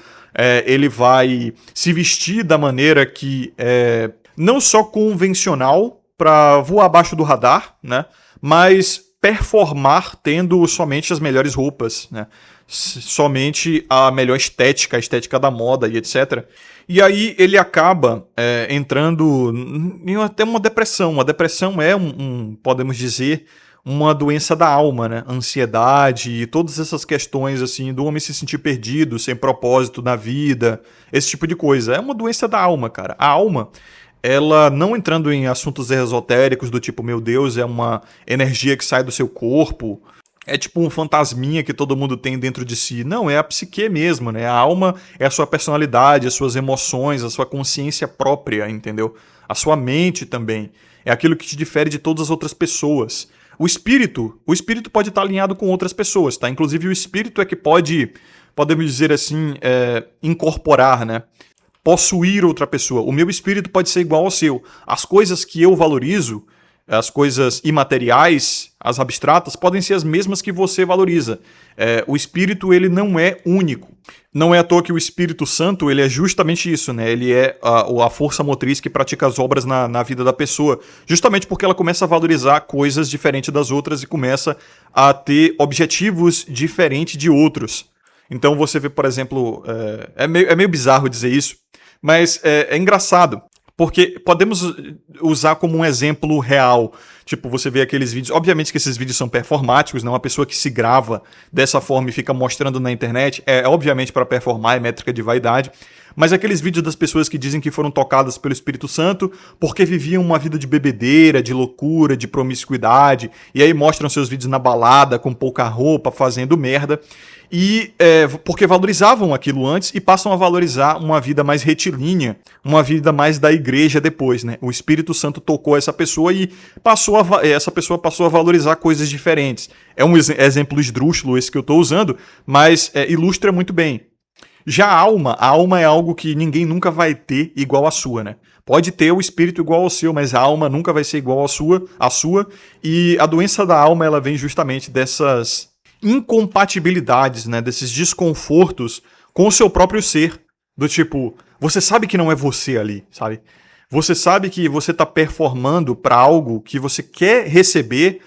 Ele vai se vestir da maneira que não só convencional para voar abaixo do radar, né, mas performar tendo somente as melhores roupas, né, somente a melhor estética, a estética da moda e etc. E aí ele acaba entrando em até uma depressão. Uma depressão é podemos dizer, uma doença da alma, né? Ansiedade e todas essas questões assim do homem se sentir perdido, sem propósito na vida, esse tipo de coisa. É uma doença da alma, cara. A alma, ela não entrando em assuntos esotéricos do tipo, meu Deus, é uma energia que sai do seu corpo, é tipo um fantasminha que todo mundo tem dentro de si. Não, é a psique mesmo, né? A alma é a sua personalidade, as suas emoções, a sua consciência própria, entendeu? A sua mente também. É aquilo que te difere de todas as outras pessoas. O espírito pode estar alinhado com outras pessoas, tá? Inclusive o espírito é que pode, podemos dizer assim, incorporar, né? Possuir outra pessoa. O meu espírito pode ser igual ao seu. As coisas que eu valorizo, as coisas imateriais, as abstratas, podem ser as mesmas que você valoriza. O espírito, ele não é único. Não é à toa que o Espírito Santo, ele é justamente isso, né? Ele é a força motriz que pratica as obras na vida da pessoa. Justamente porque ela começa a valorizar coisas diferentes das outras e começa a ter objetivos diferentes de outros. Então você vê, por exemplo, é meio bizarro dizer isso, mas é engraçado. Porque podemos usar como um exemplo real. Tipo, você vê aqueles vídeos. Obviamente que esses vídeos são performáticos, né? Uma pessoa que se grava dessa forma e fica mostrando na internet é obviamente para performar, é métrica de vaidade. Mas aqueles vídeos das pessoas que dizem que foram tocadas pelo Espírito Santo porque viviam uma vida de bebedeira, de loucura, de promiscuidade, e aí mostram seus vídeos na balada, com pouca roupa, fazendo merda. E porque valorizavam aquilo antes e passam a valorizar uma vida mais retilínea, uma vida mais da igreja depois, né? O Espírito Santo tocou essa pessoa e essa pessoa passou a valorizar coisas diferentes. É um exemplo esdrúxulo esse que eu estou usando, mas ilustra muito bem. Já a alma é algo que ninguém nunca vai ter igual à sua, né? Pode ter o espírito igual ao seu, mas a alma nunca vai ser igual à sua, e a doença da alma ela vem justamente dessas incompatibilidades, né, desses desconfortos com o seu próprio ser, do tipo, você sabe que não é você ali, sabe? Você sabe que você está performando para algo que você quer receber,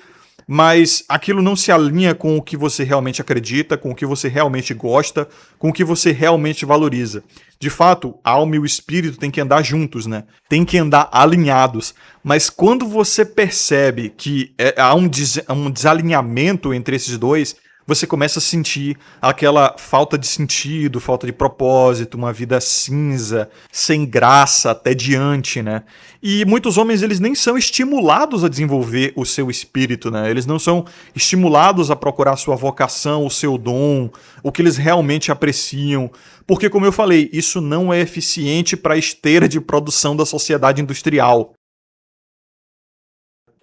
mas aquilo não se alinha com o que você realmente acredita, com o que você realmente gosta, com o que você realmente valoriza. De fato, a alma e o espírito têm que andar juntos, né? Tem que andar alinhados. Mas quando você percebe que há um desalinhamento entre esses dois, você começa a sentir aquela falta de sentido, falta de propósito, uma vida cinza, sem graça, até diante, né? E muitos homens, eles nem são estimulados a desenvolver o seu espírito, né? Eles não são estimulados a procurar a sua vocação, o seu dom, o que eles realmente apreciam. Porque, como eu falei, isso não é eficiente para a esteira de produção da sociedade industrial.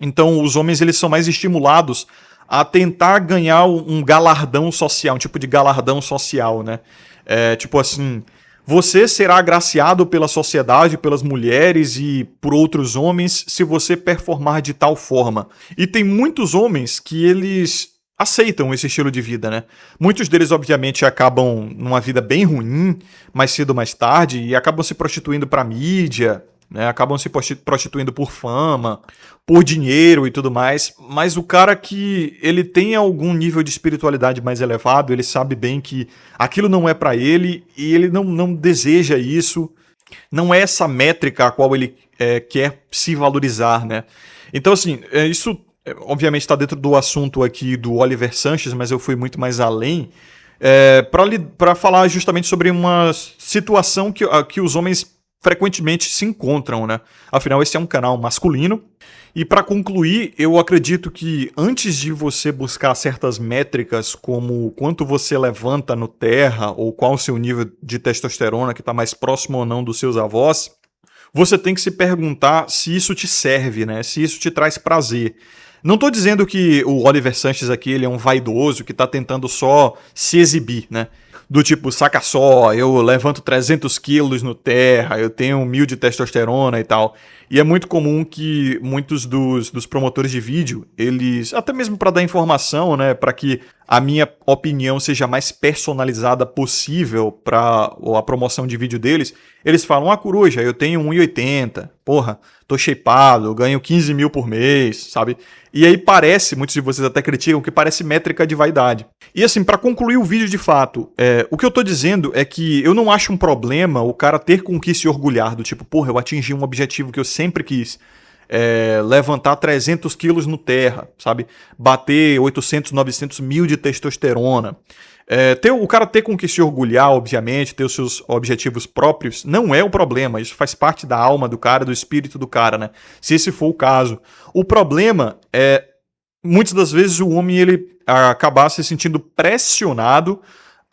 Então, os homens, eles são mais estimulados a tentar ganhar um galardão social, um tipo de galardão social, né? Tipo assim, você será agraciado pela sociedade, pelas mulheres e por outros homens se você performar de tal forma. E tem muitos homens que eles aceitam esse estilo de vida, né? Muitos deles, obviamente, acabam numa vida bem ruim, mais cedo ou mais tarde, e acabam se prostituindo pra mídia, né? Acabam se prostituindo por fama, por dinheiro e tudo mais, mas o cara que ele tem algum nível de espiritualidade mais elevado, ele sabe bem que aquilo não é pra ele e ele não deseja isso, não é essa métrica a qual ele quer se valorizar, né? Então, assim, isso obviamente está dentro do assunto aqui do Oliver Sanches, mas eu fui muito mais além, para falar justamente sobre uma situação que os homens frequentemente se encontram, né? Afinal, esse é um canal masculino. E para concluir, eu acredito que antes de você buscar certas métricas, como quanto você levanta no terra, ou qual o seu nível de testosterona que está mais próximo ou não dos seus avós, você tem que se perguntar se isso te serve, né? Se isso te traz prazer. Não estou dizendo que o Oliver Sanches aqui ele é um vaidoso que está tentando só se exibir, né? Do tipo, saca só, eu levanto 300 quilos no terra, eu tenho 1000 de testosterona e tal. E é muito comum que muitos dos promotores de vídeo, eles, até mesmo para dar informação, né, para que a minha opinião seja mais personalizada possível para a promoção de vídeo deles, eles falam, coruja, eu tenho 1,80, porra, tô shapeado, eu ganho 15 mil por mês, sabe? E aí parece, muitos de vocês até criticam, que parece métrica de vaidade. E assim, para concluir o vídeo de fato, o que eu tô dizendo é que eu não acho um problema o cara ter com que se orgulhar, do tipo, porra, eu atingi um objetivo que eu sempre quis. Levantar 300 quilos no terra, sabe? Bater 800, 900 mil de testosterona. O cara ter com que se orgulhar, obviamente, ter os seus objetivos próprios, não é o problema. Isso faz parte da alma do cara, do espírito do cara, né? Se esse for o caso. O problema é, muitas das vezes, o homem ele acabar se sentindo pressionado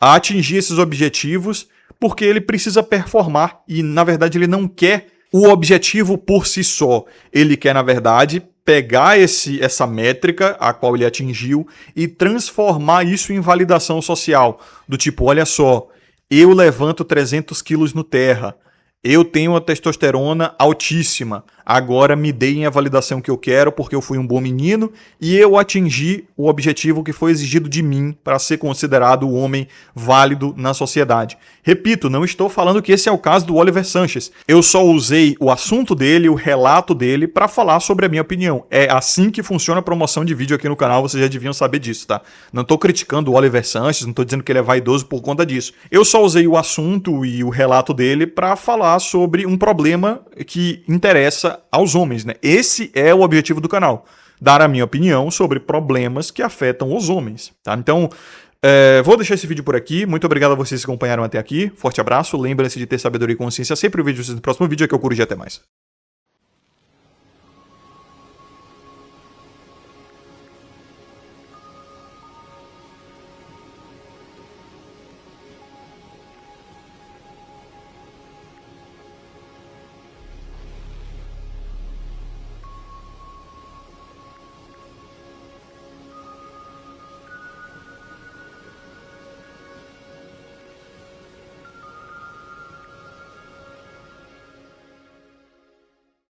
a atingir esses objetivos porque ele precisa performar e, na verdade, ele não quer o objetivo por si só. Ele quer, na verdade, pegar essa métrica a qual ele atingiu e transformar isso em validação social. Do tipo, olha só, eu levanto 300 quilos no terra, eu tenho uma testosterona altíssima, agora me deem a validação que eu quero porque eu fui um bom menino e eu atingi o objetivo que foi exigido de mim para ser considerado o homem válido na sociedade. Repito, não estou falando que esse é o caso do Oliver Sanches. Eu só usei o assunto dele, o relato dele, para falar sobre a minha opinião. É assim que funciona a promoção de vídeo aqui no canal, vocês já deviam saber disso, tá? Não estou criticando o Oliver Sanches, não estou dizendo que ele é vaidoso por conta disso. Eu só usei o assunto e o relato dele para falar falar sobre um problema que interessa aos homens, né? Esse é o objetivo do canal, dar a minha opinião sobre problemas que afetam os homens, tá? Então, vou deixar esse vídeo por aqui. Muito obrigado a vocês que acompanharam até aqui. Forte abraço. Lembrem-se de ter sabedoria e consciência sempre. O vídeo no próximo vídeo é que eu curo de até mais.